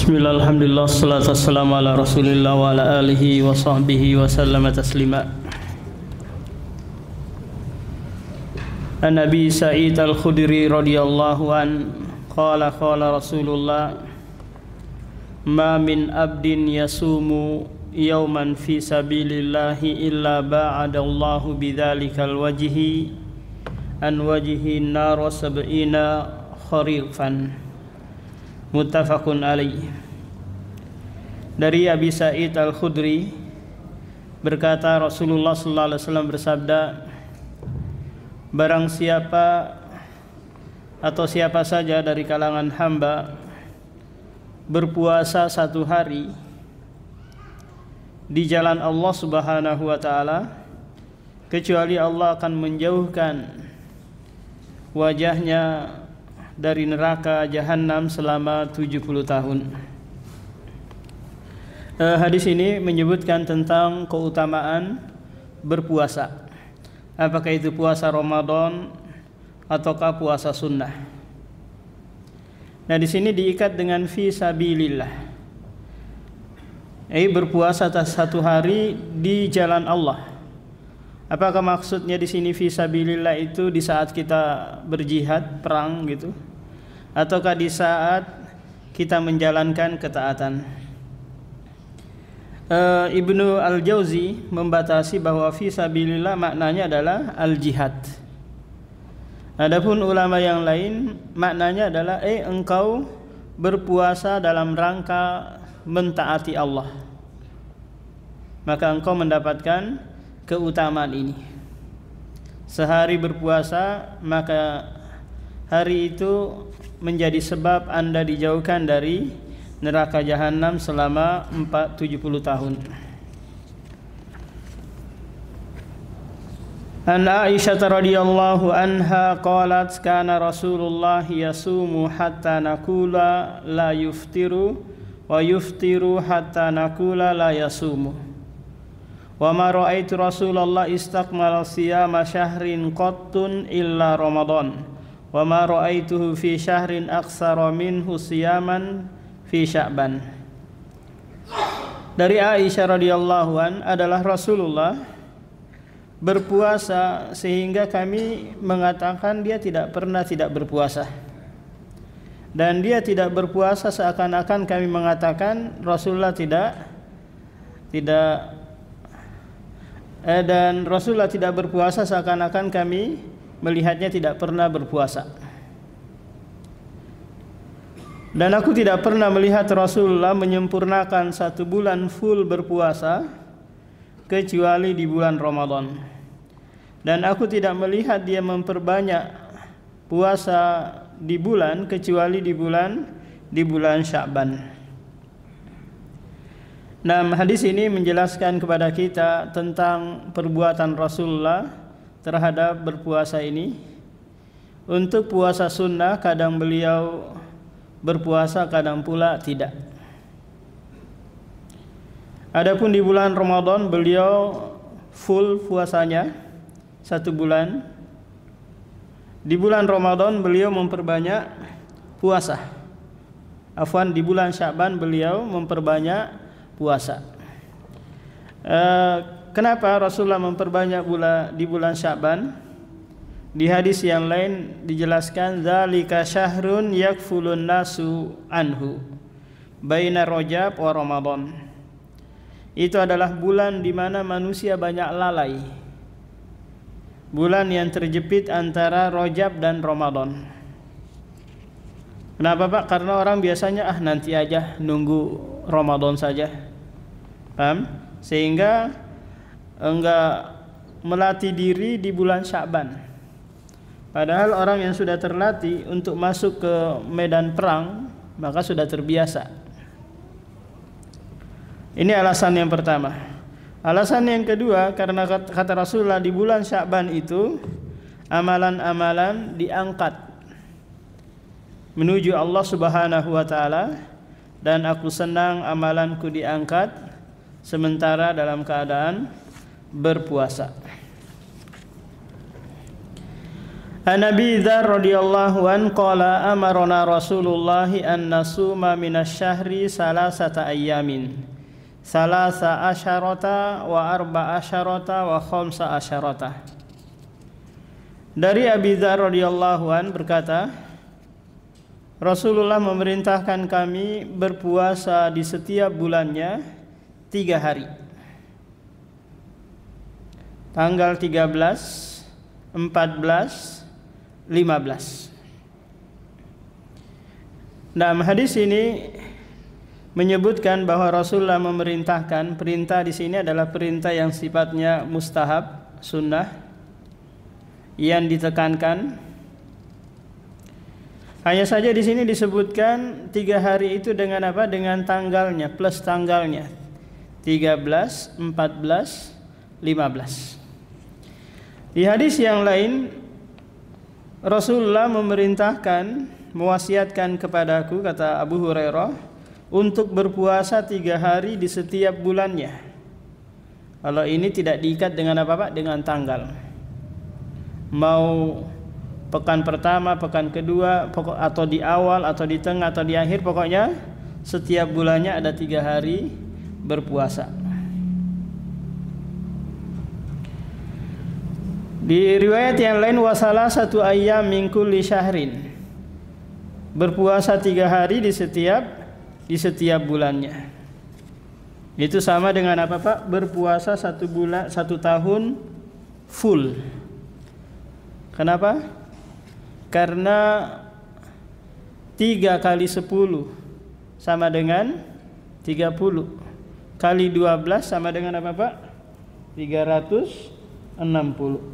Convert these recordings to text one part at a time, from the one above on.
Bismillah, alhamdulillah, salatu wassalamu ala rasulillah wa ala alihi wa sahbihi wa sallama taslima. An Abi Sa'id al-Khudri radhiyallahu an qala Rasulullah ma min abdin yasumu yawman fi sabilillahi illa ba'adallahu bidzalikal wajhi an wajhi nar sab'ina kharifan. Muttafaqun alaih. Dari Abi Sa'id al-Khudri berkata, Rasulullah sallallahu alaihi wasallam bersabda, barang siapa atau siapa saja dari kalangan hamba berpuasa satu hari di jalan Allah Subhanahu wa taala, kecuali Allah akan menjauhkan wajahnya dari neraka jahanam selama 70 tahun. Hadis ini menyebutkan tentang keutamaan berpuasa. Apakah itu puasa Ramadan ataukah puasa sunnah? Nah, di sini diikat dengan fi sabilillah. Berpuasa atas satu hari di jalan Allah. Apakah maksudnya di sini fi sabilillah itu di saat kita berjihad, perang gitu? Ataukah di saat kita menjalankan ketaatan? Ibnu Al-Jauzi membatasi bahwa fi sabilillah maknanya adalah al-jihad. Adapun ulama yang lain maknanya adalah engkau berpuasa dalam rangka mentaati Allah, maka engkau mendapatkan keutamaan ini. Sehari berpuasa, maka hari itu menjadi sebab Anda dijauhkan dari neraka jahanam selama 70 tahun. An Aisyah radhiyallahu anha qalat kana Rasulullah yasumu hatta nakula la yuftiru wa yuftiru hatta nakula la yasumu. Wa ma ra'aitu Rasulullah istakmala siyama syahrin qattun illa Ramadan wa ma ra'aituhu fi syahrin aktsara minhu siyaman fi Sya'ban. Dari Aisyah radhiyallahu an adalah Rasulullah berpuasa sehingga kami mengatakan dia tidak pernah tidak berpuasa, dan dia tidak berpuasa seakan-akan kami mengatakan Rasulullah dan Rasulullah tidak berpuasa seakan-akan kami melihatnya tidak pernah berpuasa. Dan aku tidak pernah melihat Rasulullah menyempurnakan satu bulan full berpuasa kecuali di bulan Ramadan. Dan aku tidak melihat dia memperbanyak puasa di bulan kecuali di bulan Sya'ban. Nah, hadis ini menjelaskan kepada kita tentang perbuatan Rasulullah terhadap berpuasa ini. Untuk puasa sunnah kadang beliau berpuasa, kadang pula tidak. Adapun di bulan Ramadan beliau full puasanya satu bulan. Di bulan Ramadan beliau memperbanyak puasa. Di bulan Sya'ban beliau memperbanyak puasa. Kenapa Rasulullah memperbanyak di bulan Sya'ban? Di hadis yang lain dijelaskan zalika syahrun yakfulun nasu anhu baina Rajab wa Ramadan. Itu adalah bulan di mana manusia banyak lalai. Bulan yang terjepit antara Rajab dan Ramadan. Kenapa Pak? Karena orang biasanya nanti aja, nunggu Ramadan saja. Paham? Sehingga enggak melatih diri di bulan Sya'ban. Padahal orang yang sudah terlatih untuk masuk ke medan perang, maka sudah terbiasa. Ini alasan yang pertama. Alasan yang kedua, karena kata Rasulullah di bulan Sya'ban itu amalan-amalan diangkat menuju Allah Subhanahu wa taala, dan aku senang amalanku diangkat sementara dalam keadaan berpuasa. An Abi Dzar radhiyallahu an qala amarna Rasulullah an nasuma minasyahri salasata ayyamin. Salasa asyarata wa arba asyarata wa khamsa asyarata. Dari Abi Dzar radhiyallahu an berkata, Rasulullah memerintahkan kami berpuasa di setiap bulannya 3 hari. Tanggal 13, 14, 15. Dalam hadis ini menyebutkan bahwa Rasulullah memerintahkan, perintah di sini adalah perintah yang sifatnya mustahab, sunnah, yang ditekankan. Hanya saja di sini disebutkan 3 hari itu dengan apa? Dengan tanggalnya, plus tanggalnya. 13, 14, 15. Di hadis yang lain Rasulullah memerintahkan, mewasiatkan kepadaku, kata Abu Hurairah, untuk berpuasa 3 hari di setiap bulannya. Kalau ini tidak diikat dengan apa-apa, dengan tanggal. Mau pekan pertama, pekan kedua, atau di awal, atau di tengah, atau di akhir, pokoknya setiap bulannya ada 3 hari berpuasa. Di riwayat yang lain wasalah satu ayyam min kulli syahrin, berpuasa 3 hari di setiap bulannya. Itu sama dengan apa Pak? Berpuasa 1 bulan, 1 tahun full. Kenapa? Karena 3 kali 10 sama dengan 30, kali 12 sama dengan apa Pak? 360.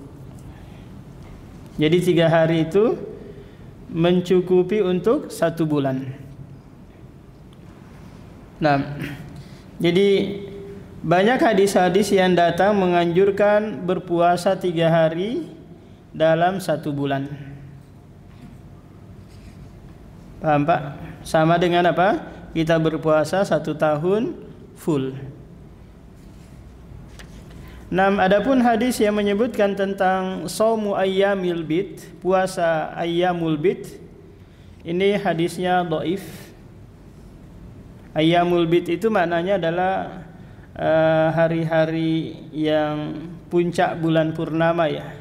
Jadi 3 hari itu mencukupi untuk 1 bulan. Nah, jadi banyak hadis-hadis yang datang menganjurkan berpuasa 3 hari dalam 1 bulan. Paham Pak? Sama dengan apa? Kita berpuasa 1 tahun full. Nah, adapun hadis yang menyebutkan tentang shaumu ayyamil bid, puasa ayyamul bid, ini hadisnya dhaif. Ayyamul bid itu maknanya adalah hari-hari yang puncak bulan purnama ya,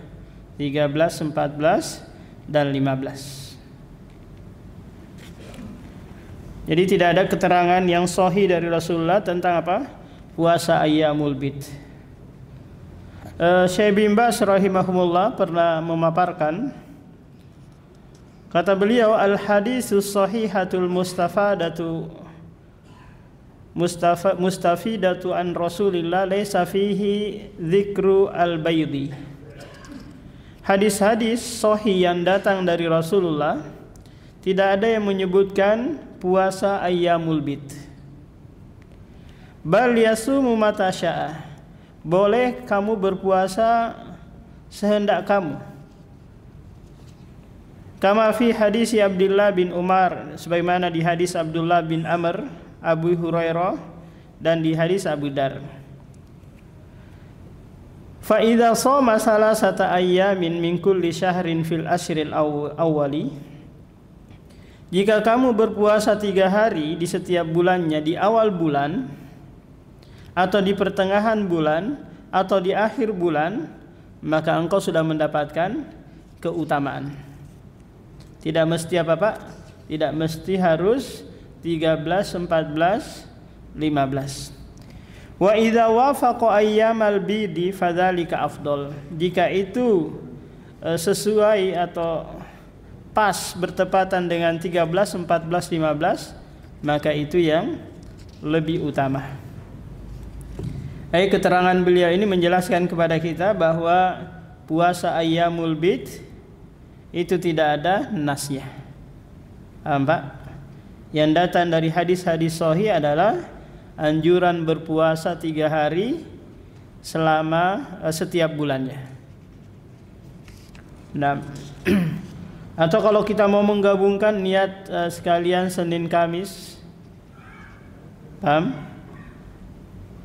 13, 14, dan 15. Jadi tidak ada keterangan yang sahih dari Rasulullah tentang apa? Puasa ayyamul bid. Syekh bin Baz rahimahumullah pernah memaparkan, kata beliau, al hadisus sahihatul mustafidatu an Rasulillah laisa fihi dzikru al baydhi. Hadis-hadis sahih yang datang dari Rasulullah tidak ada yang menyebutkan puasa ayyamul bid. Bal yasumu mata syaa. Boleh kamu berpuasa sehendak kamu. Kama fi hadis Abdullah bin Umar, sebagaimana di hadis Abdullah bin Amr, Abu Hurairah, dan di hadis Abu Dar. Fa idza shoma salasata ayyamin min kulli syahrin fil ashril awwali. Jika kamu berpuasa 3 hari di setiap bulannya, di awal bulan atau di pertengahan bulan atau di akhir bulan, maka engkau sudah mendapatkan keutamaan. Tidak mesti apa Pak? Tidak mesti harus 13, 14, 15. Wa idza wafaqa ayyamal bidi fadzalika afdal. Jika itu sesuai atau pas bertepatan dengan 13, 14, 15, maka itu yang lebih utama. Keterangan beliau ini menjelaskan kepada kita bahwa puasa ayyamul bid itu tidak ada nasnya. Pak, yang datang dari hadis-hadis sahih adalah anjuran berpuasa 3 hari selama setiap bulannya. Nah, atau kalau kita mau menggabungkan niat sekalian Senin Kamis, paham?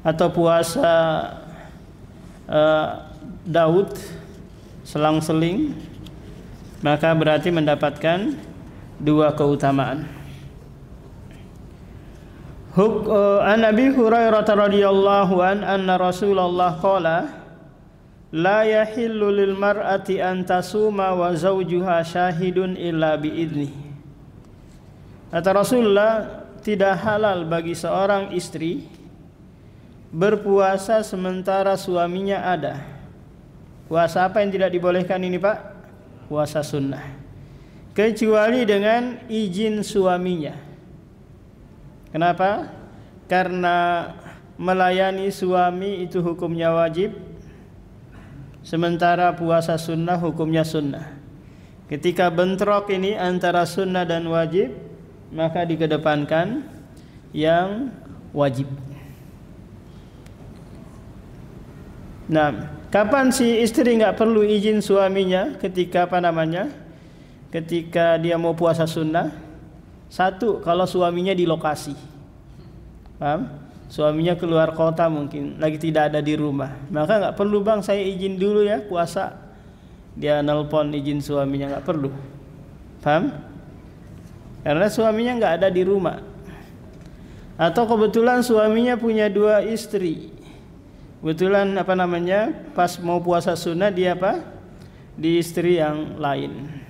Atau puasa Daud selang-seling, maka berarti mendapatkan dua keutamaan. An Abi Hurairah radhiyallahu anna Rasulullah qala la yahillu lil mar'ati an tasuma wa zawjuha syahidun illa biidnih. Kata Rasulullah, tidak halal bagi seorang istri berpuasa sementara suaminya ada. Puasa apa yang tidak dibolehkan ini, Pak? Puasa sunnah. Kecuali dengan izin suaminya. Kenapa? Karena melayani suami itu hukumnya wajib, sementara puasa sunnah hukumnya sunnah. Ketika bentrok ini antara sunnah dan wajib, maka dikedepankan yang wajib. Nah, kapan si istri nggak perlu izin suaminya ketika ketika dia mau puasa sunnah? Satu, kalau suaminya di lokasi, paham? Suaminya keluar kota mungkin, lagi tidak ada di rumah, maka nggak perlu, bang saya izin dulu ya puasa. Dia nelpon izin suaminya, nggak perlu, paham? Karena suaminya nggak ada di rumah. Atau kebetulan suaminya punya dua istri, kebetulan pas mau puasa sunnah dia di istri yang lain.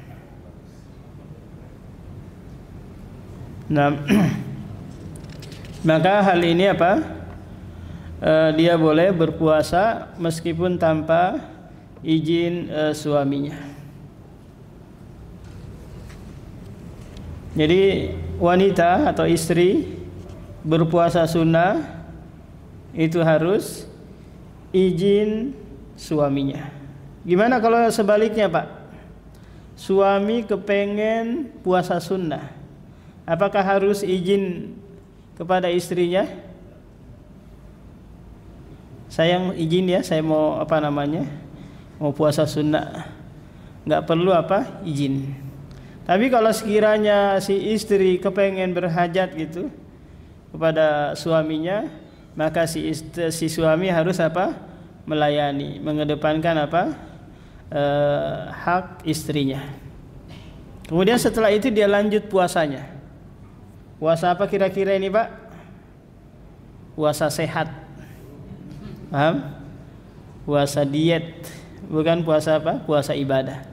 Nah, maka hal ini dia boleh berpuasa meskipun tanpa izin suaminya. Jadi wanita atau istri berpuasa sunnah itu harus izin suaminya. Gimana kalau sebaliknya, Pak? Suami kepengen puasa sunnah, apakah harus izin kepada istrinya? Sayang izin ya, saya mau mau puasa sunnah. Nggak perlu izin. Tapi kalau sekiranya si istri kepengen berhajat gitu kepada suaminya, maka si suami harus melayani, mengedepankan hak istrinya. Kemudian setelah itu dia lanjut puasanya. Puasa apa kira-kira ini, Pak? Puasa sehat. Paham? Puasa diet, bukan puasa puasa ibadah.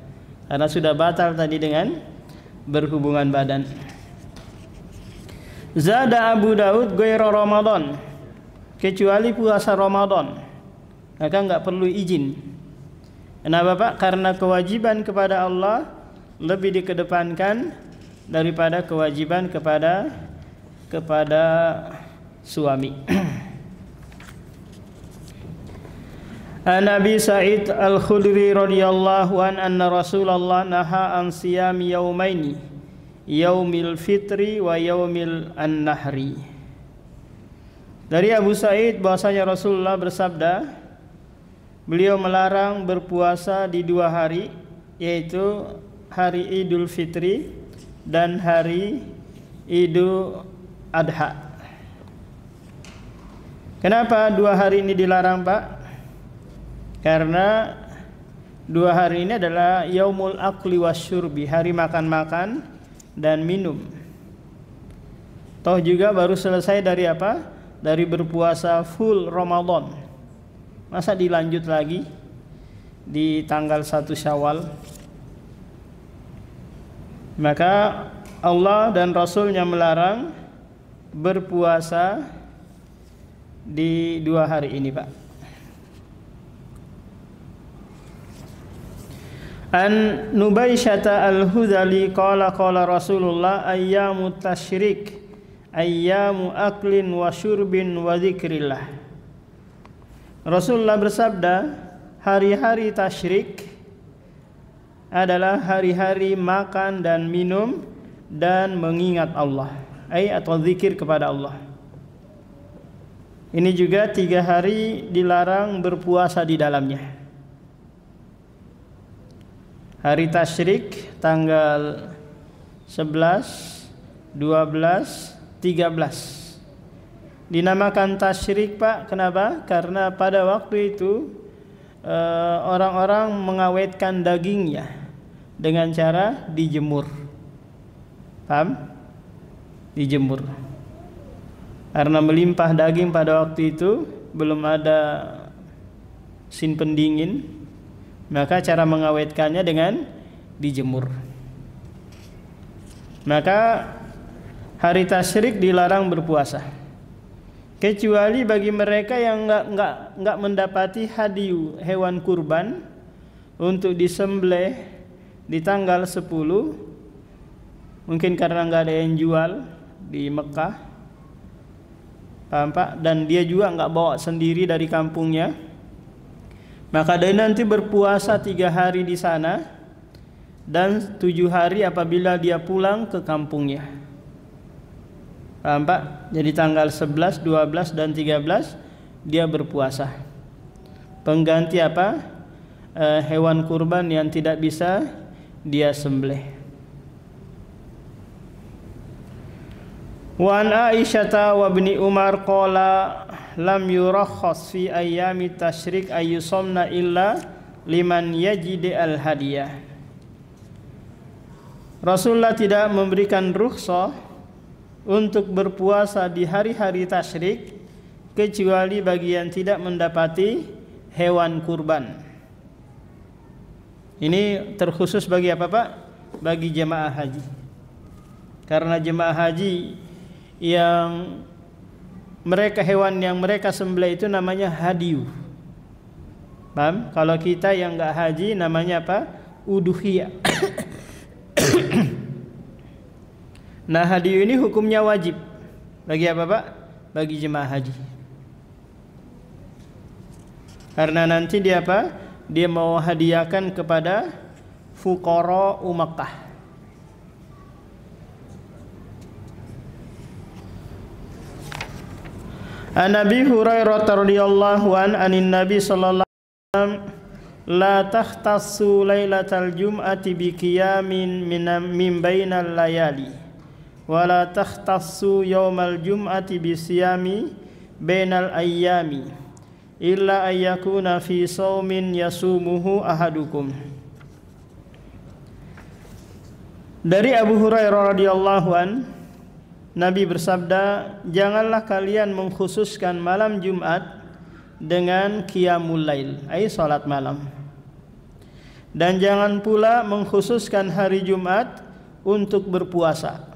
Karena sudah batal tadi dengan berhubungan badan. Zada Abu Daud ghairu Ramadan, kecuali puasa Ramadan, maka enggak perlu izin. Kenapa, Pak? Karena kewajiban kepada Allah lebih dikedepankan daripada kewajiban kepada suami. Nabi Sa'id Al-Khudri radhiyallahu anna Rasulullah naha an siyam yaumaini, yaumil fitri wa yaumil an-nahri. Dari Abu Sa'id bahwasanya Rasulullah bersabda, beliau melarang berpuasa di dua hari, yaitu hari Idul Fitri dan hari Idul Adha. Kenapa dua hari ini dilarang, Pak? Karena dua hari ini adalah yaumul akli wasyurbi, hari makan-makan dan minum. Toh juga baru selesai dari dari berpuasa full Ramadan. Masa dilanjut lagi di tanggal 1 Syawal? Maka Allah dan Rasulnya melarang berpuasa di dua hari ini, Pak. An Nubaisyata Al-Hudhali qala Rasulullah ayyamu tasyrik ayyamu aklin wa syurbin wa dzikrillah. Rasulullah bersabda, hari-hari tasyrik adalah hari-hari makan dan minum dan mengingat Allah, atau zikir kepada Allah. Ini juga 3 hari dilarang berpuasa di dalamnya. Hari tasyrik tanggal 11, 12, 13. Dinamakan tasyrik, Pak. Kenapa? Karena pada waktu itu orang-orang mengawetkan dagingnya, dengan cara dijemur. Paham? Dijemur. Karena melimpah daging pada waktu itu, belum ada mesin pendingin, maka cara mengawetkannya dengan dijemur. Maka hari tasyrik dilarang berpuasa, kecuali bagi mereka yang enggak mendapati hadiu, hewan kurban untuk disembelih di tanggal 10, mungkin karena enggak ada yang jual di Mekah, paham Pak? Dan dia juga enggak bawa sendiri dari kampungnya, maka dia nanti berpuasa 3 hari di sana dan 7 hari apabila dia pulang ke kampungnya. Paham Pak? Jadi tanggal 11, 12 dan 13 dia berpuasa. Pengganti apa? Hewan kurban yang tidak bisa dia sembelih. Wa an Aisyah wa ibni Umar qala lam yurakhas fi ayyami tasyrik ayyusomna illa liman yajid al hadiyah. Rasulullah tidak memberikan rukhsah untuk berpuasa di hari-hari tasyrik kecuali bagi yang tidak mendapati hewan kurban. Ini terkhusus bagi apa Pak? Bagi jemaah haji. Karena jemaah haji yang hewan yang mereka sembelih itu namanya hadiyu. Paham? Kalau kita yang enggak haji namanya apa? Uduhiyah. Nah, hadiyu ini hukumnya wajib bagi apa Pak? Bagi jemaah haji. Karena nanti dia apa? Dia mau hadiahkan kepada fuqara Makkah. An Abi Hurairah radhiyallahu anin Nabi sallallahu alaihi wasallam la takhtassu lailatal jum'ati bi qiyamin min bainal layali wa la takhtassu yaumal jum'ati bi siyami bainal ayyami illa ayyakuna fi shaumin yasumuhu ahadukum. Dari Abu Hurairah radhiyallahu an, Nabi bersabda, janganlah kalian mengkhususkan malam Jumat dengan qiyamul lail, ai salat malam. Dan jangan pula mengkhususkan hari Jumat untuk berpuasa,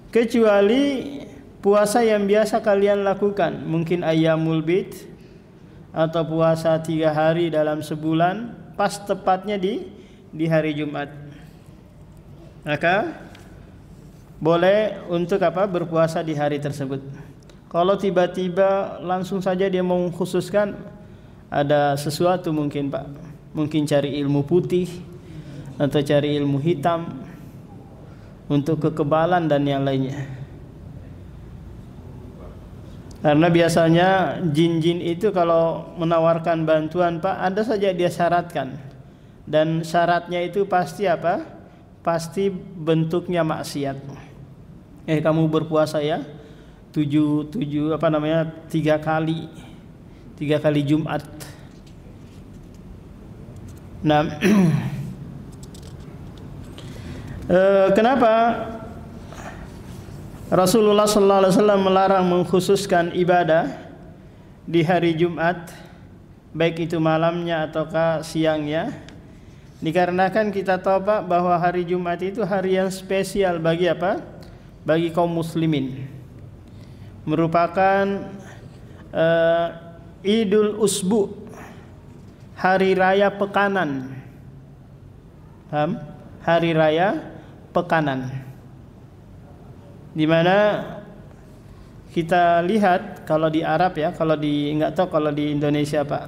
kecuali puasa yang biasa kalian lakukan, mungkin ayyamul bid atau puasa 3 hari dalam sebulan, pas tepatnya di hari Jumat. Maka boleh untuk apa? Berpuasa di hari tersebut. Kalau tiba-tiba langsung saja dia mau mengkhususkan, ada sesuatu mungkin Pak, mungkin cari ilmu putih atau cari ilmu hitam untuk kekebalan dan yang lainnya. Karena biasanya jin-jin itu kalau menawarkan bantuan Pak, ada saja dia syaratkan, dan syaratnya itu pasti apa? Pasti bentuknya maksiat. Kamu berpuasa ya 3 kali Jumat. Nah, kenapa Rasulullah sallallahu alaihi wasallam melarang mengkhususkan ibadah di hari Jumat, baik itu malamnya ataukah siangnya? Dikarenakan kita tahu Pak bahwa hari Jumat itu hari yang spesial bagi apa? Bagi kaum muslimin. Merupakan Idul Usbu, hari raya pekanan. Hari raya pekanan. Di mana kita lihat kalau di Arab ya, kalau enggak tahu kalau di Indonesia Pak.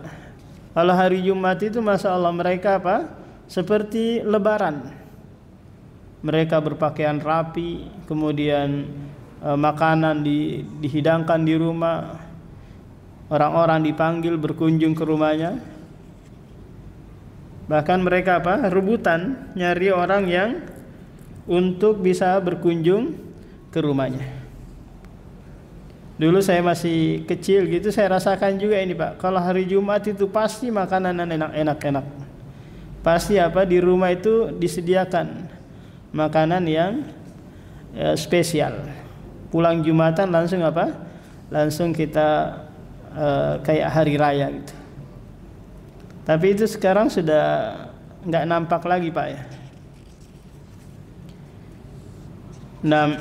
Kalau hari Jumat itu Masya Allah mereka apa? Seperti lebaran. Mereka berpakaian rapi, kemudian makanan dihidangkan di rumah, orang-orang dipanggil berkunjung ke rumahnya. Bahkan mereka apa? Rebutan nyari orang yang untuk bisa berkunjung ke rumahnya. Dulu saya masih kecil gitu, saya rasakan juga ini Pak. Kalau hari Jumat itu pasti makanan enak-enak. pasti di rumah itu disediakan makanan yang spesial. Pulang Jumatan langsung langsung kita kayak hari raya gitu. Tapi itu sekarang sudah nggak nampak lagi Pak ya. Nah,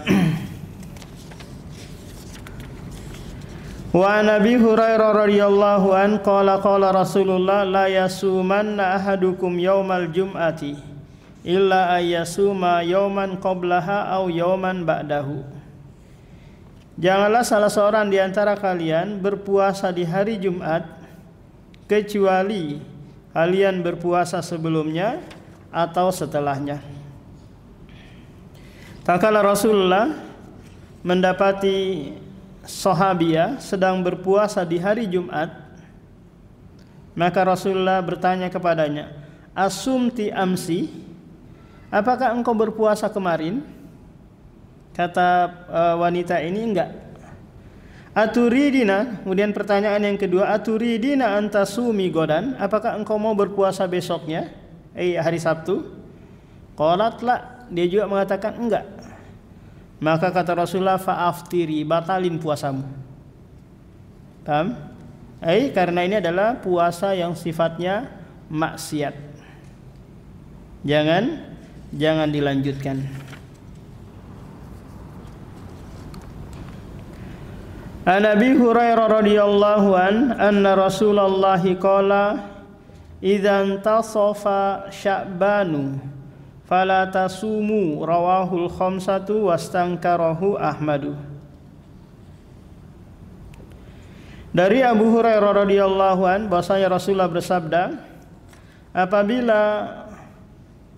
wa Nabi Hurairah radhiyallahu an qala Rasulullah la yasumanna ahadukum yaumal jum'ati illa ayyasuma yauman qablaha aw yauman ba'dahu. Janganlah salah seorang di antara kalian berpuasa di hari Jumat kecuali kalian berpuasa sebelumnya atau setelahnya. Tatkala Rasulullah mendapati sahabiah sedang berpuasa di hari Jumat, maka Rasulullah bertanya kepadanya, "Asumti amsi? Apakah engkau berpuasa kemarin?" Kata wanita ini, "Enggak." Aturidina, kemudian pertanyaan yang kedua, aturidina antasumi godan, apakah engkau mau berpuasa besoknya, hari Sabtu? Qalat la, dia juga mengatakan enggak. Maka kata Rasulullah, fa'aftiri, batalin puasamu. Paham? Karena ini adalah puasa yang sifatnya maksiat. Jangan dilanjutkan. An Abi Hurairah radhiyallahu anna Rasulullah qala idza intasafa Sya'banu fala tasumu, rawahul khamsatu wastankarahu Ahmadu. Dari Abu Hurairah radhiyallahu bahwasanya Rasulullah bersabda, apabila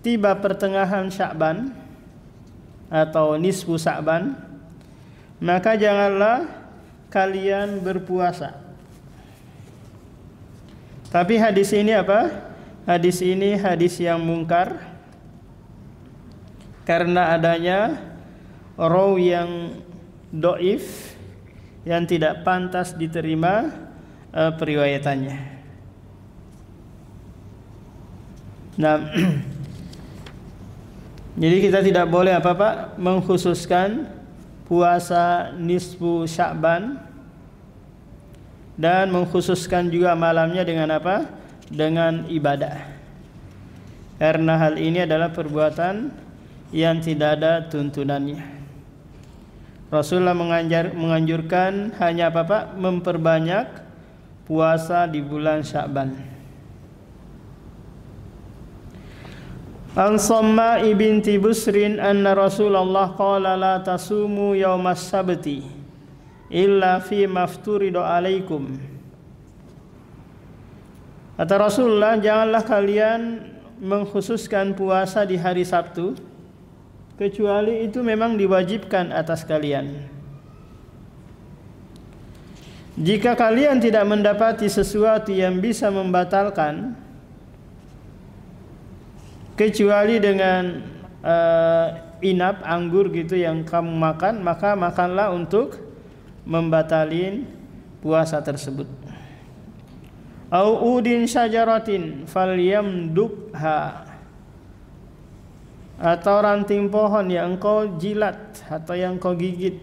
tiba pertengahan Sya'ban atau nisfu Sya'ban, maka janganlah kalian berpuasa. Tapi hadis ini Hadis ini hadis yang mungkar karena adanya rawi yang dhaif yang tidak pantas diterima periwayatannya. Nah, jadi kita tidak boleh mengkhususkan puasa nisfu Sya'ban dan mengkhususkan juga malamnya dengan dengan ibadah. Karena hal ini adalah perbuatan yang tidak ada tuntunannya. Rasulullah menganjurkan hanya memperbanyak puasa di bulan Sya'ban. An Samma'i binti Busrin anna Rasulullah qala la tasumu yaumas sabti illa fi mafturidu alaikum. Kata Rasulullah, janganlah kalian mengkhususkan puasa di hari Sabtu kecuali itu memang diwajibkan atas kalian. Jika kalian tidak mendapati sesuatu yang bisa membatalkan kecuali dengan inap, anggur gitu yang kamu makan, maka makanlah untuk membatalin puasa tersebut. Au udin syajaratin falyamdukha, atau ranting pohon yang engkau jilat atau yang engkau gigit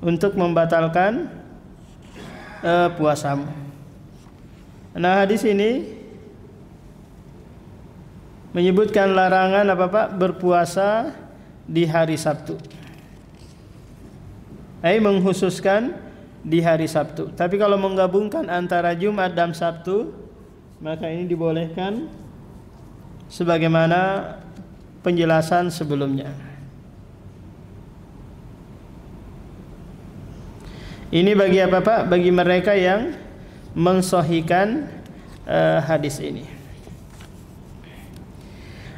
untuk membatalkan puasamu. Nah, hadis ini menyebutkan larangan berpuasa di hari Sabtu. Mengkhususkan di hari Sabtu. Tapi kalau menggabungkan antara Jumat dan Sabtu, maka ini dibolehkan sebagaimana penjelasan sebelumnya. Ini bagi bagi mereka yang mensahihkan hadis ini.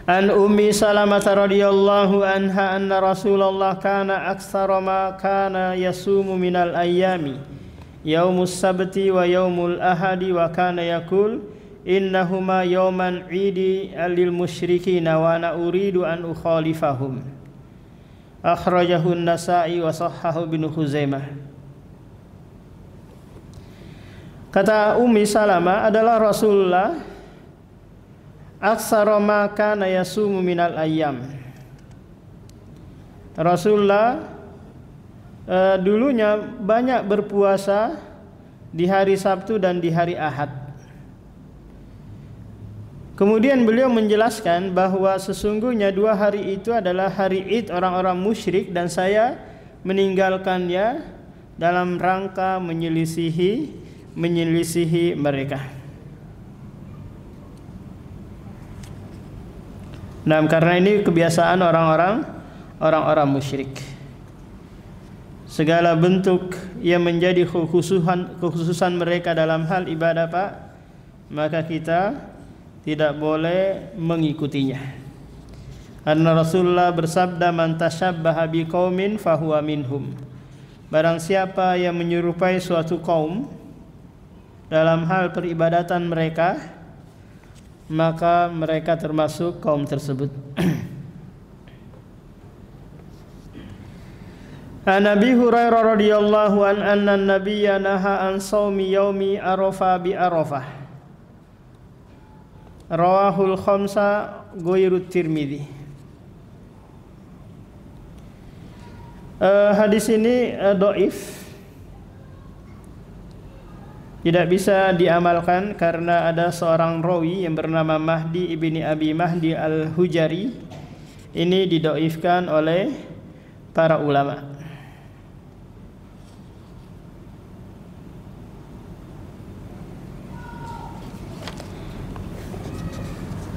An Ummi Salamah radhiyallahu anha anna Rasulullah kana aktsara ma kana yasumu minal ayyami yaumus sabti wa yaumul ahadi wa kana yaqul innahuma yauman idi lil musyrikin wa ana uridu an ukhalifahum. Akhrajahu an-Nasa'i wa sahhahu Ibnu Khuzaimah. Kata Ummi Salamah adalah Rasulullah aktsara ma kana yasumu minal ayyam. Rasulullah dulunya banyak berpuasa di hari Sabtu dan di hari Ahad. Kemudian beliau menjelaskan bahwa sesungguhnya 2 hari itu adalah hari Id orang-orang musyrik dan saya meninggalkannya dalam rangka menyelisihi mereka. Nah, karena ini kebiasaan orang-orang musyrik. Segala bentuk yang menjadi kekhususan mereka dalam hal ibadah, Pak, maka kita tidak boleh mengikutinya. Karena Rasulullah bersabda, man tasyabbaha biqaumin fahuwa minhum. Barang siapa yang menyerupai suatu kaum dalam hal peribadatan mereka, maka mereka termasuk kaum tersebut. An Abi Hurairah radhiyallahu anna an-nabiyya naha an shaumi yaumi Arafah bi Arafah. Rawahul khamsa ghairu Tirmidzi. Hadis ini dhaif. Tidak bisa diamalkan karena ada seorang rawi yang bernama Mahdi ibni Abi Mahdi al-Hujari. Ini didhaifkan oleh para ulama.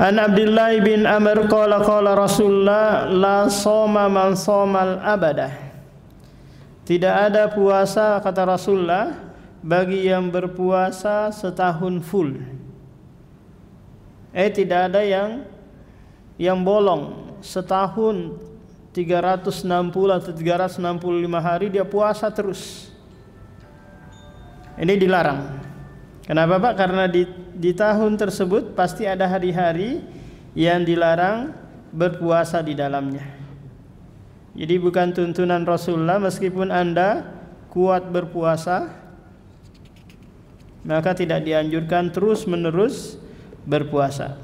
An Abdullah bin Amr qala Rasulullah la shoma man shomal abadah. Tidak ada puasa, kata Rasulullah, bagi yang berpuasa setahun full. Tidak ada yang bolong setahun 360 atau 365 hari dia puasa terus. Ini dilarang. Kenapa, Pak? Karena di tahun tersebut pasti ada hari-hari yang dilarang berpuasa di dalamnya. Jadi bukan tuntunan Rasulullah, meskipun Anda kuat berpuasa, maka tidak dianjurkan terus-menerus berpuasa.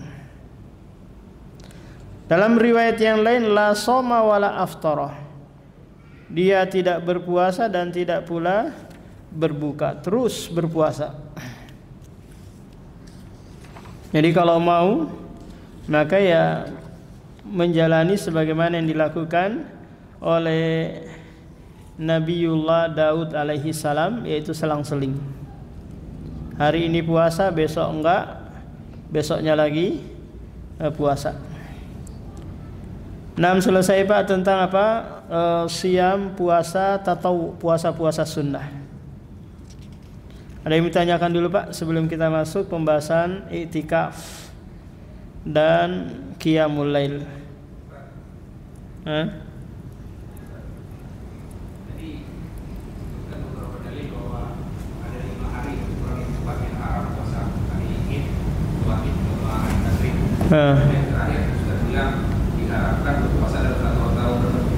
Dalam riwayat yang lain, la shoma wala aftara. Dia tidak berpuasa dan tidak pula berbuka, terus berpuasa. Jadi kalau mau, maka ya menjalani sebagaimana yang dilakukan oleh Nabiullah Daud alaihi salam, yaitu selang-seling. Hari ini puasa, besok enggak, besoknya lagi puasa. Selesai, Pak, tentang apa? Siam, puasa, atau puasa-puasa sunnah. Ada yang ditanyakan dulu, Pak, sebelum kita masuk pembahasan i'tikaf dan qiyamul lail. Jadi kan beberapa dalil bahwa ada 5 hari kurang lebih tepat yang haram puasa, hari Id, 2 Id, 2 hari Tasrik. Yang terakhir sudah bilang diharapkan berpuasa dalam 1 tahun tertentu.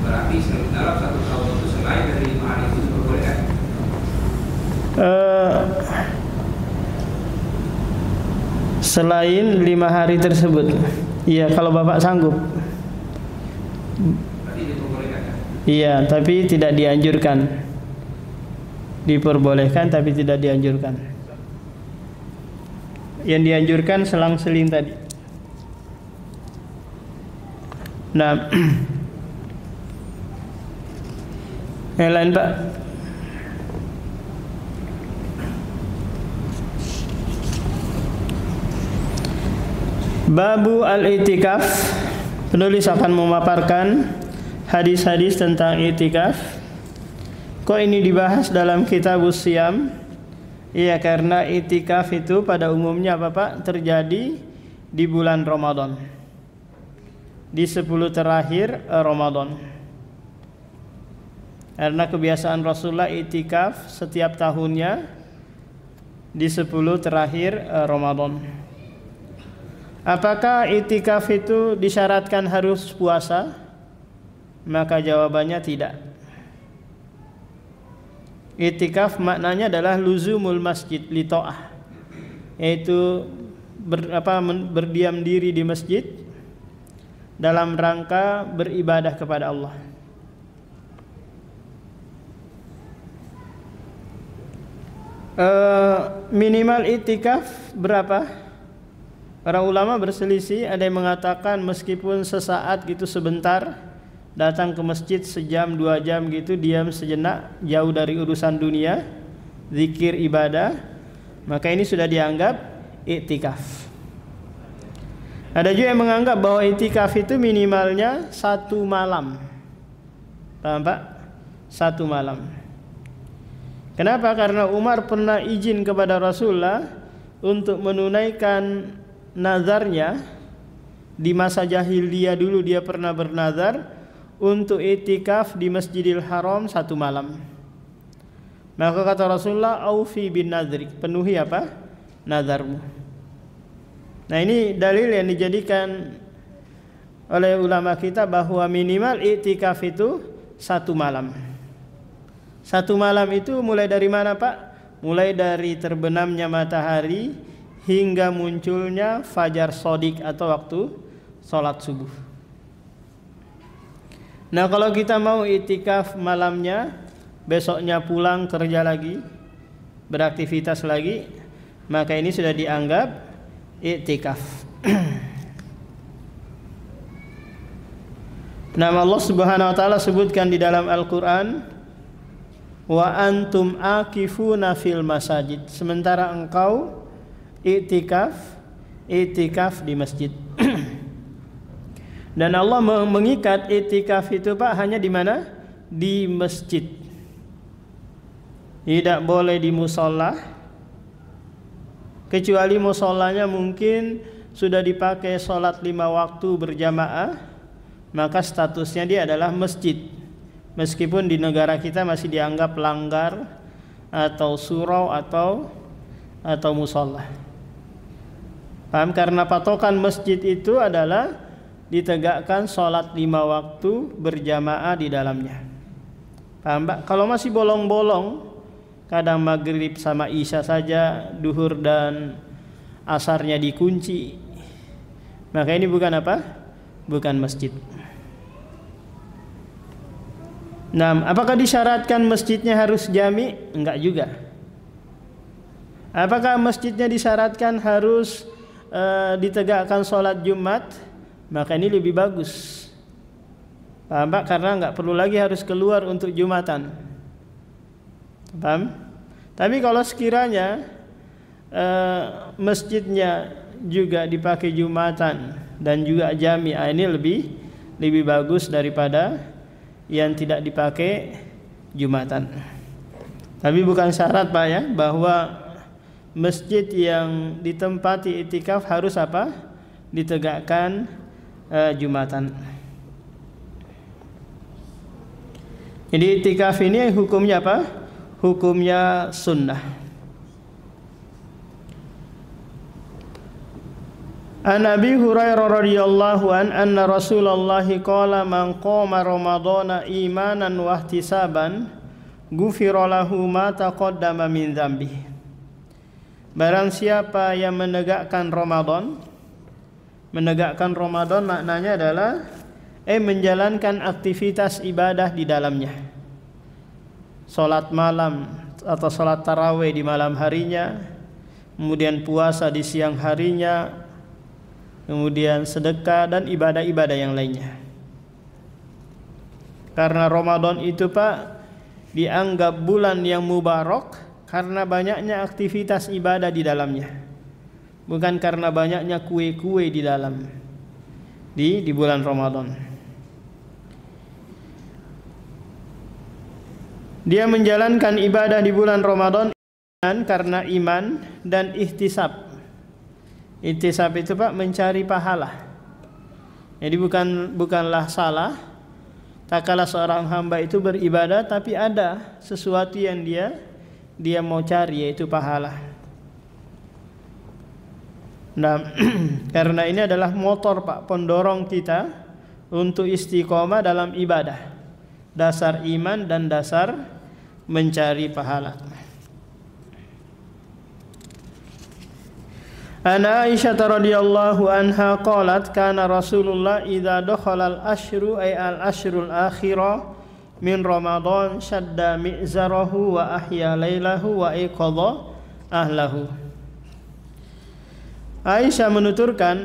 Berarti dalam 1 tahun itu selain dari 5 hari itu diperbolehkan. Selain 5 hari tersebut, iya, kalau Bapak sanggup. Berarti diperbolehkan, ya? Iya, tapi tidak dianjurkan. Diperbolehkan tapi tidak dianjurkan. Yang dianjurkan selang-seling tadi. Nah, yang lain, Pak. Babu al-i'tikaf. Penulis akan memaparkan hadis-hadis tentang i'tikaf. Kok ini dibahas dalam Kitabus Shiyam? Iya, karena i'tikaf itu pada umumnya apa, Pak? Terjadi di bulan Ramadan, di 10 terakhir Ramadan. Karena kebiasaan Rasulullah i'tikaf setiap tahunnya di 10 terakhir Ramadan. Apakah i'tikaf itu disyaratkan harus puasa? Maka jawabannya tidak. I'tikaf maknanya adalah luzumul masjid li ta'ah, yaitu berdiam diri di masjid dalam rangka beribadah kepada Allah. Minimal itikaf berapa? Para ulama berselisih, ada yang mengatakan meskipun sesaat gitu, sebentar, datang ke masjid sejam 2 jam gitu, diam sejenak, jauh dari urusan dunia, zikir ibadah, maka ini sudah dianggap iktikaf. Ada juga yang menganggap bahwa iktikaf itu minimalnya 1 malam. Paham Pak? 1 malam. Kenapa? Karena Umar pernah izin kepada Rasulullah untuk menunaikan nazarnya. Di masa jahiliyah dulu dia pernah bernazar untuk iktikaf di Masjidil Haram 1 malam. Maka kata Rasulullah, aufi bin nadri, penuhi apa? Nazarmu. Nah, ini dalil yang dijadikan oleh ulama kita bahwa minimal iktikaf itu 1 malam. 1 malam itu mulai dari mana Pak? Mulai dari terbenamnya matahari hingga munculnya fajar shodiq atau waktu sholat subuh. Nah, kalau kita mau iktikaf malamnya, besoknya pulang kerja lagi, beraktivitas lagi, maka ini sudah dianggap iktikaf. Nama Allah Subhanahu wa taala sebutkan di dalam Al-Qur'an, wa antum akifuna fil masajid, sementara engkau iktikaf di masjid. Dan Allah mengikat iktikaf itu Pak hanya di mana? Di masjid. Tidak boleh di musola, kecuali musolanya mungkin sudah dipakai sholat 5 waktu berjamaah, maka statusnya dia adalah masjid. Meskipun di negara kita masih dianggap langgar atau surau atau musola. Paham? Karena patokan masjid itu adalah ditegakkan sholat 5 waktu berjamaah di dalamnya. Paham Pak? Kalau masih bolong-bolong, kadang maghrib sama isya saja, duhur dan asarnya dikunci, maka ini bukan apa? Bukan masjid. Nah, apakah disyaratkan masjidnya harus jami? Enggak juga. Apakah masjidnya disyaratkan harus ditegakkan sholat Jumat? Maka ini lebih bagus. Paham Pak? Karena enggak perlu lagi harus keluar untuk Jumatan. Paham? Tapi kalau sekiranya masjidnya juga dipakai Jumatan dan juga jami, ini lebih bagus daripada yang tidak dipakai Jumatan. Tapi bukan syarat Pak ya, bahwa masjid yang ditempati iktikaf harus apa? Ditegakkan Jumatan. Jadi iktikaf ini hukumnya apa? Hukumnya sunnah. An Abi Hurairah radhiyallahu anna Rasulullah qala man qama ramadhana imanan wa ihtisaban ghufira lahu ma taqaddama min dzambihi. Barang siapa yang menegakkan Ramadan, maknanya adalah menjalankan aktivitas ibadah di dalamnya. Salat malam atau salat tarawih di malam harinya, kemudian puasa di siang harinya, kemudian sedekah dan ibadah-ibadah yang lainnya. Karena Ramadan itu Pak dianggap bulan yang mubarak karena banyaknya aktivitas ibadah di dalamnya, bukan karena banyaknya kue-kue di dalam di bulan Ramadan. Dia menjalankan ibadah di bulan Ramadan karena iman dan ihtisab. Ihtisab itu Pak mencari pahala. Jadi bukanlah salah tak kala seorang hamba itu beribadah tapi ada sesuatu yang dia mau cari, yaitu pahala. Nah, karena ini adalah motor Pak, pendorong kita untuk istiqomah dalam ibadah, dasar iman dan dasar mencari pahala. Ana Aisyah radhiyallahu anha qalat kana Rasulullah idza dakhala al-ashru ay al-ashrul akhirah min Ramadan shadda mi'zarahu wa ahya lailahu wa iqadha ahlahu. Aisyah menuturkan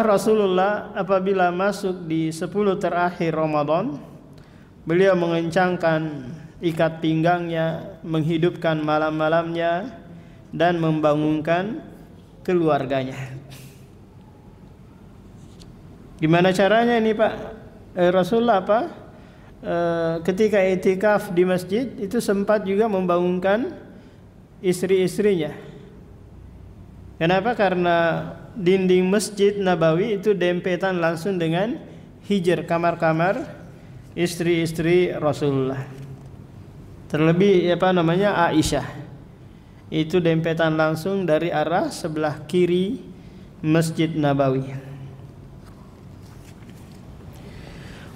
Rasulullah apabila masuk di 10 terakhir Ramadan, beliau mengencangkan ikat pinggangnya, menghidupkan malam-malamnya dan membangunkan keluarganya. Gimana caranya ini Pak? Rasulullah ketika i'tikaf di masjid itu sempat juga membangunkan istri-istrinya. Kenapa? Karena dinding Masjid Nabawi itu dempetan langsung dengan hijr, kamar-kamar istri-istri Rasulullah. Terlebih Aisyah. Itu dempetan langsung dari arah sebelah kiri Masjid Nabawi.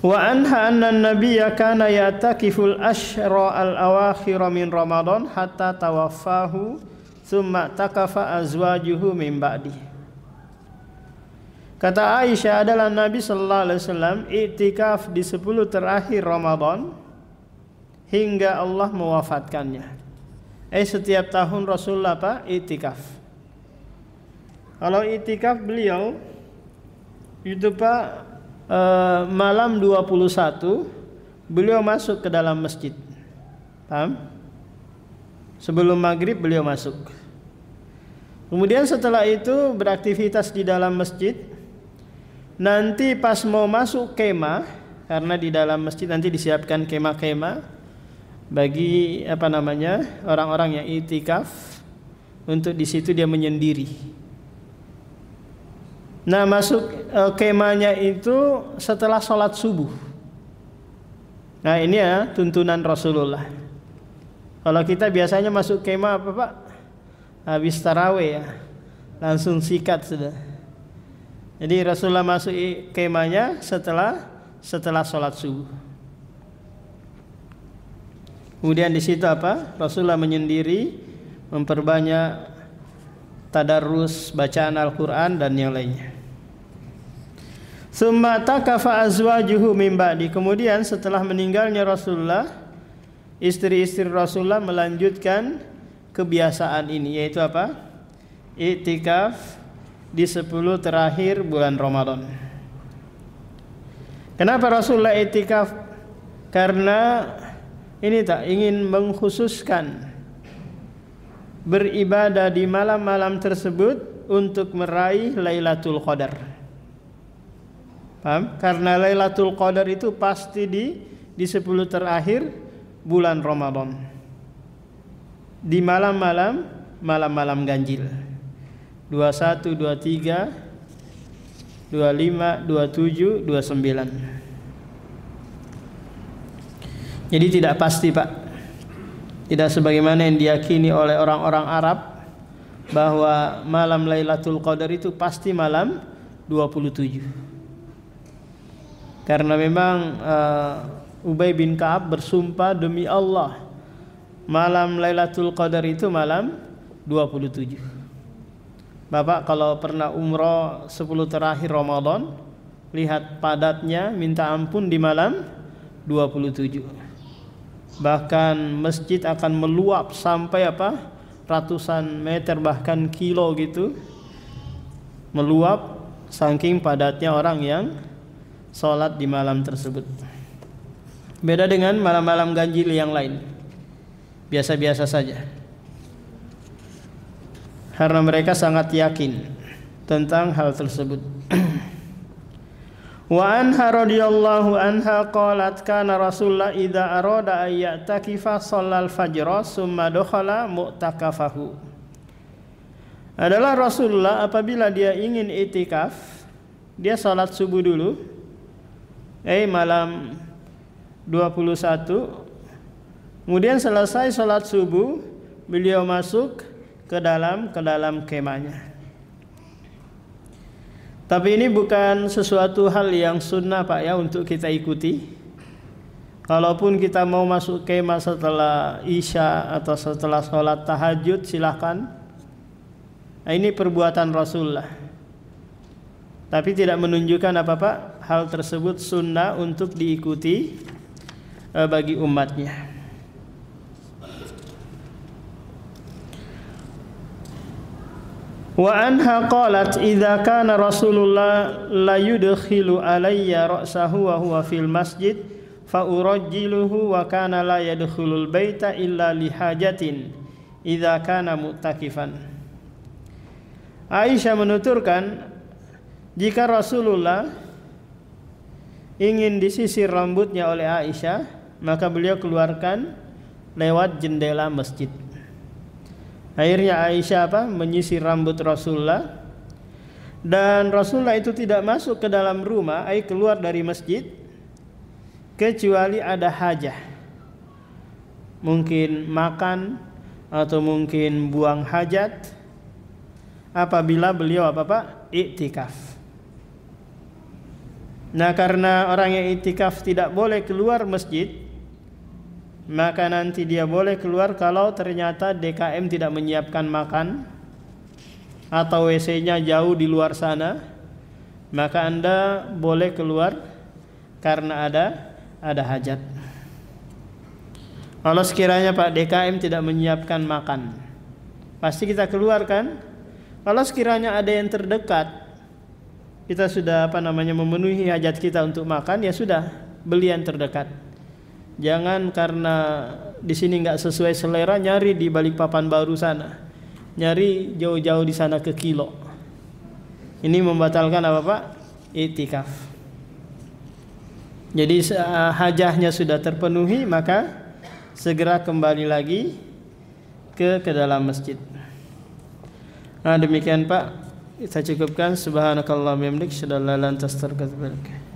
Wa anha anna an-nabiyya kana ya'takiful ashra al-awakhir min Ramadan hatta tawaffahu thumma takafa azwajuhu min ba'di. Kata Aisyah adalah Nabi sallallahu alaihi wasallam i'tikaf di 10 terakhir Ramadan hingga Allah mewafatkannya. Setiap tahun Rasulullah i'tikaf. Kalau i'tikaf beliau itu malam 21 beliau masuk ke dalam masjid. Paham? Sebelum maghrib beliau masuk. Kemudian setelah itu beraktivitas di dalam masjid. Nanti pas mau masuk kemah, karena di dalam masjid nanti disiapkan kemah-kemah bagi orang-orang yang i'tikaf, untuk di situ dia menyendiri. Nah, masuk kemahnya itu setelah sholat subuh. Nah, ini tuntunan Rasulullah. Kalau kita biasanya masuk kemah Pak? Habis tarawih langsung sikat sudah. Jadi Rasulullah masuk kemahnya setelah sholat subuh. Kemudian di situ Rasulullah menyendiri, memperbanyak tadarrus bacaan Al-Qur'an dan yang lainnya. Tsumma takafa azwajuhu min ba'di. Kemudian setelah meninggalnya Rasulullah, istri-istri Rasulullah melanjutkan kebiasaan ini, yaitu i'tikaf di 10 terakhir bulan Ramadan. Kenapa Rasulullah i'tikaf? Karena ini ingin mengkhususkan beribadah di malam-malam tersebut untuk meraih Lailatul Qadar. Paham? Karena Lailatul Qadar itu pasti di 10 terakhir bulan Ramadan. Di malam-malam ganjil. 21, 23, 25, 27, 29. Jadi tidak pasti Pak. Tidak sebagaimana yang diyakini oleh orang-orang Arab bahwa malam Lailatul Qadar itu pasti malam 27. Karena memang Ubay bin Ka'ab bersumpah demi Allah, malam Lailatul Qadar itu malam 27. Bapak kalau pernah umroh 10 terakhir Ramadan, lihat padatnya minta ampun di malam 27. Bahkan masjid akan meluap sampai ratusan meter bahkan kilo gitu, meluap saking padatnya orang yang sholat di malam tersebut. Beda dengan malam-malam ganjil yang lain, biasa-biasa saja, karena mereka sangat yakin tentang hal tersebut. Wa anha radhiyallahu anha qalat kana Rasulullah idza arada ay ya'takifa shallal fajra summa dakhala mu'takafahu. Adalah Rasulullah apabila dia ingin i'tikaf, dia salat subuh dulu, malam 21. Kemudian selesai salat subuh, beliau masuk ke dalam kemahnya. Tapi ini bukan sesuatu hal yang sunnah Pak untuk kita ikuti. Kalaupun kita mau masuk kemah setelah Isya atau setelah sholat tahajud silahkan. Nah, ini perbuatan Rasulullah. Tapi tidak menunjukkan apa-apa hal tersebut sunnah untuk diikuti bagi umatnya. Wa anha qalat idza kana Rasulullah la yudkhilu alayya ra'sahu wa huwa fil masjid fa urajjiluhu wa kana la yadkhulul baita illa li hajatin idza kana mu'takifan. Aisyah menuturkan, jika Rasulullah ingin disisir rambutnya oleh Aisyah, maka beliau keluarkan lewat jendela masjid. Akhirnya Aisyah menyisir rambut Rasulullah, dan Rasulullah itu tidak masuk ke dalam rumah, keluar dari masjid, kecuali ada hajah, mungkin makan atau mungkin buang hajat, apabila beliau iktikaf. Nah, karena orang yang iktikaf tidak boleh keluar masjid, maka nanti dia boleh keluar kalau ternyata DKM tidak menyiapkan makan atau WC-nya jauh di luar sana, maka Anda boleh keluar karena ada hajat. Kalau sekiranya Pak DKM tidak menyiapkan makan, pasti kita keluarkan. Kalau sekiranya ada yang terdekat, kita sudah memenuhi hajat kita untuk makan, ya sudah, beli yang terdekat. Jangan karena di sini nggak sesuai selera nyari di Balikpapan Baru sana, nyari jauh-jauh di sana ke Kilo. Ini membatalkan iktikaf. Jadi hajahnya sudah terpenuhi, maka segera kembali lagi ke dalam masjid. Nah, demikian Pak, kita cukupkan. Subhanakallahumma wa bihamdika, asyhadu an la ilaha illa anta, astaghfiruka wa atubu ilaik.